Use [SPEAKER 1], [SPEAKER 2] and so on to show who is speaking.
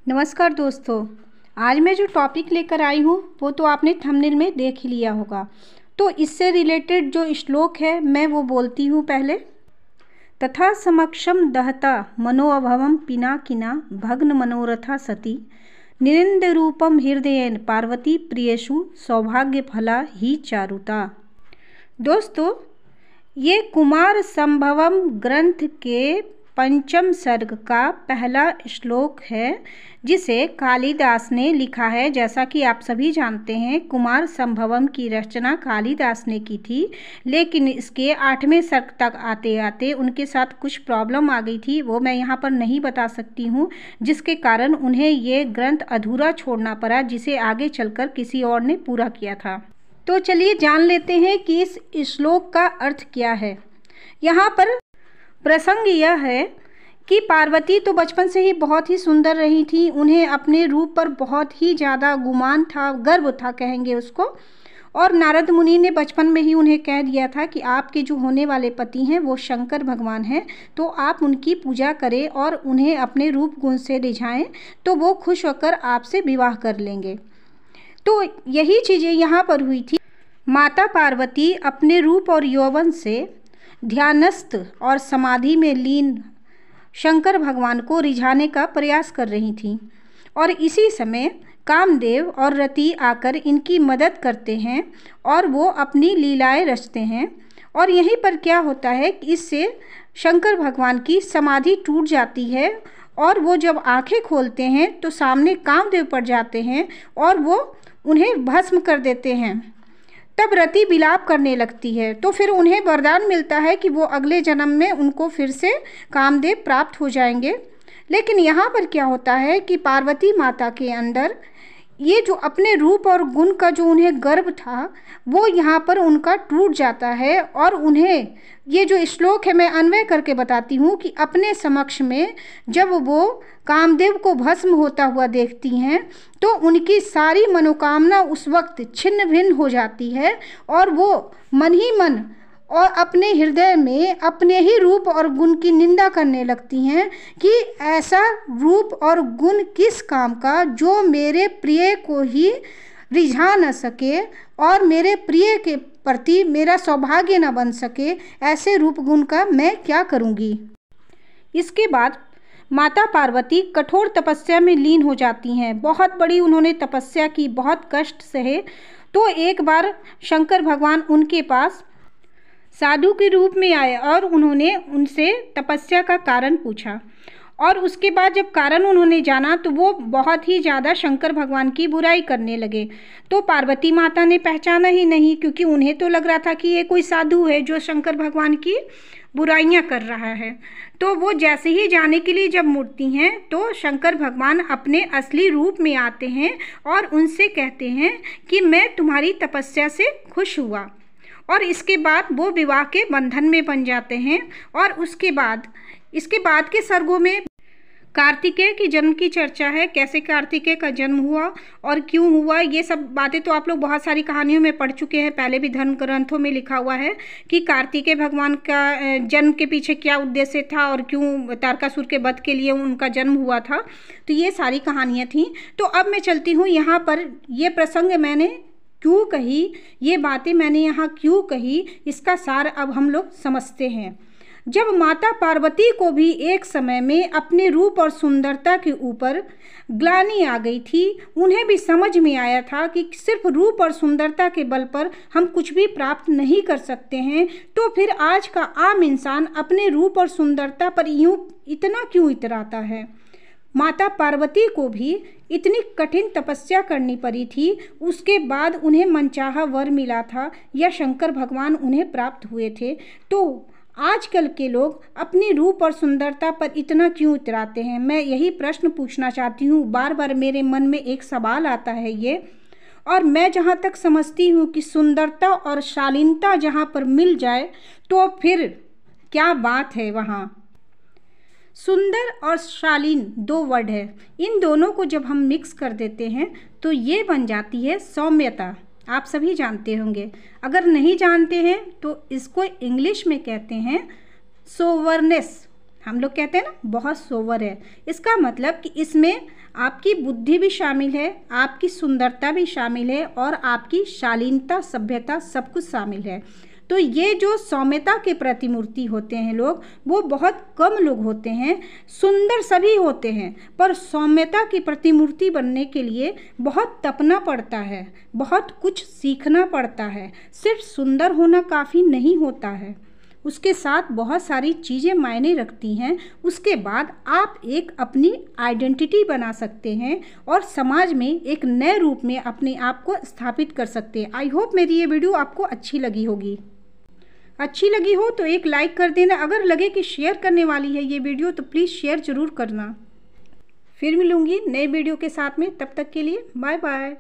[SPEAKER 1] नमस्कार दोस्तों। आज मैं जो टॉपिक लेकर आई हूँ वो तो आपने थंबनेल में देख ही लिया होगा। तो इससे रिलेटेड जो श्लोक है मैं वो बोलती हूँ पहले। तथा समक्षम दहता मनोअभवम पिनाकिना भग्न मनोरथा सती निरिंद रूपम हृदयेन पार्वती प्रियेषु सौभाग्य फला ही चारुता। दोस्तों, ये कुमार संभवम ग्रंथ के पंचम सर्ग का पहला श्लोक है जिसे कालिदास ने लिखा है। जैसा कि आप सभी जानते हैं, कुमार संभवम की रचना कालिदास ने की थी, लेकिन इसके 8वें सर्ग तक आते आते उनके साथ कुछ प्रॉब्लम आ गई थी। वो मैं यहाँ पर नहीं बता सकती हूँ, जिसके कारण उन्हें ये ग्रंथ अधूरा छोड़ना पड़ा, जिसे आगे चलकर किसी और ने पूरा किया था। तो चलिए जान लेते हैं कि इस श्लोक का अर्थ क्या है। यहाँ पर प्रसंग यह है कि पार्वती तो बचपन से ही बहुत ही सुंदर रही थी। उन्हें अपने रूप पर बहुत ही ज़्यादा गुमान था, गर्व था कहेंगे उसको। और नारद मुनि ने बचपन में ही उन्हें कह दिया था कि आपके जो होने वाले पति हैं वो शंकर भगवान हैं, तो आप उनकी पूजा करें और उन्हें अपने रूप गुण से रिझाएं, तो वो खुश होकर आपसे विवाह कर लेंगे। तो यही चीज़ें यहाँ पर हुई थी। माता पार्वती अपने रूप और यौवन से ध्यानस्थ और समाधि में लीन शंकर भगवान को रिझाने का प्रयास कर रही थीं, और इसी समय कामदेव और रति आकर इनकी मदद करते हैं और वो अपनी लीलाएं रचते हैं। और यहीं पर क्या होता है कि इससे शंकर भगवान की समाधि टूट जाती है, और वो जब आंखें खोलते हैं तो सामने कामदेव पड़ जाते हैं और वो उन्हें भस्म कर देते हैं। तब रति विलाप करने लगती है, तो फिर उन्हें वरदान मिलता है कि वो अगले जन्म में उनको फिर से कामदेव प्राप्त हो जाएंगे। लेकिन यहाँ पर क्या होता है कि पार्वती माता के अंदर ये जो अपने रूप और गुण का जो उन्हें गर्व था वो यहाँ पर उनका टूट जाता है, और उन्हें ये जो श्लोक है मैं अन्वय करके बताती हूँ कि अपने समक्ष में जब वो कामदेव को भस्म होता हुआ देखती हैं तो उनकी सारी मनोकामना उस वक्त छिन्न भिन्न हो जाती है, और वो मन ही मन और अपने हृदय में अपने ही रूप और गुण की निंदा करने लगती हैं कि ऐसा रूप और गुण किस काम का जो मेरे प्रिय को ही रिझा न सके और मेरे प्रिय के प्रति मेरा सौभाग्य न बन सके, ऐसे रूप गुण का मैं क्या करूँगी। इसके बाद माता पार्वती कठोर तपस्या में लीन हो जाती हैं। बहुत बड़ी उन्होंने तपस्या की, बहुत कष्ट सहे। तो एक बार शंकर भगवान उनके पास साधु के रूप में आए और उन्होंने उनसे तपस्या का कारण पूछा, और उसके बाद जब कारण उन्होंने जाना तो वो बहुत ही ज़्यादा शंकर भगवान की बुराई करने लगे। तो पार्वती माता ने पहचाना ही नहीं, क्योंकि उन्हें तो लग रहा था कि ये कोई साधु है जो शंकर भगवान की बुराइयां कर रहा है। तो वो जैसे ही जाने के लिए जब मुड़ती हैं तो शंकर भगवान अपने असली रूप में आते हैं और उनसे कहते हैं कि मैं तुम्हारी तपस्या से खुश हुआ। और इसके बाद वो विवाह के बंधन में बन जाते हैं। और इसके बाद के सर्गों में कार्तिकेय के जन्म की चर्चा है, कैसे कार्तिकेय का जन्म हुआ और क्यों हुआ। ये सब बातें तो आप लोग बहुत सारी कहानियों में पढ़ चुके हैं, पहले भी धर्म ग्रंथों में लिखा हुआ है कि कार्तिकेय भगवान का जन्म के पीछे क्या उद्देश्य था और क्यों तारकासुर के वध के लिए उनका जन्म हुआ था। तो ये सारी कहानियाँ थीं। तो अब मैं चलती हूँ यहाँ पर, ये प्रसंग मैंने क्यों कही, ये बातें मैंने यहाँ क्यों कही, इसका सार अब हम लोग समझते हैं। जब माता पार्वती को भी एक समय में अपने रूप और सुंदरता के ऊपर ग्लानि आ गई थी, उन्हें भी समझ में आया था कि सिर्फ रूप और सुंदरता के बल पर हम कुछ भी प्राप्त नहीं कर सकते हैं, तो फिर आज का आम इंसान अपने रूप और सुंदरता पर यूँ इतना क्यों इतराता है। माता पार्वती को भी इतनी कठिन तपस्या करनी पड़ी थी, उसके बाद उन्हें मनचाहा वर मिला था या शंकर भगवान उन्हें प्राप्त हुए थे। तो आजकल के लोग अपनी रूप और सुंदरता पर इतना क्यों इतराते हैं, मैं यही प्रश्न पूछना चाहती हूँ। बार बार मेरे मन में एक सवाल आता है ये, और मैं जहाँ तक समझती हूँ कि सुंदरता और शालीनता जहाँ पर मिल जाए तो फिर क्या बात है। वहाँ सुंदर और शालीन दो वर्ड है, इन दोनों को जब हम मिक्स कर देते हैं तो ये बन जाती है सौम्यता। आप सभी जानते होंगे, अगर नहीं जानते हैं तो इसको इंग्लिश में कहते हैं सोवरनेस। हम लोग कहते हैं ना बहुत सोवर है, इसका मतलब कि इसमें आपकी बुद्धि भी शामिल है, आपकी सुंदरता भी शामिल है और आपकी शालीनता, सभ्यता सब कुछ शामिल है। तो ये जो सौम्यता के प्रतिमूर्ति होते हैं लोग, वो बहुत कम लोग होते हैं। सुंदर सभी होते हैं, पर सौम्यता की प्रतिमूर्ति बनने के लिए बहुत तपना पड़ता है, बहुत कुछ सीखना पड़ता है। सिर्फ सुंदर होना काफ़ी नहीं होता है, उसके साथ बहुत सारी चीज़ें मायने रखती हैं। उसके बाद आप एक अपनी आइडेंटिटी बना सकते हैं और समाज में एक नए रूप में अपने आप को स्थापित कर सकते हैं। आई होप मेरी ये वीडियो आपको अच्छी लगी होगी। अच्छी लगी हो तो एक लाइक कर देना। अगर लगे कि शेयर करने वाली है ये वीडियो तो प्लीज़ शेयर ज़रूर करना। फिर मिलूँगी नए वीडियो के साथ में, तब तक के लिए बाय बाय।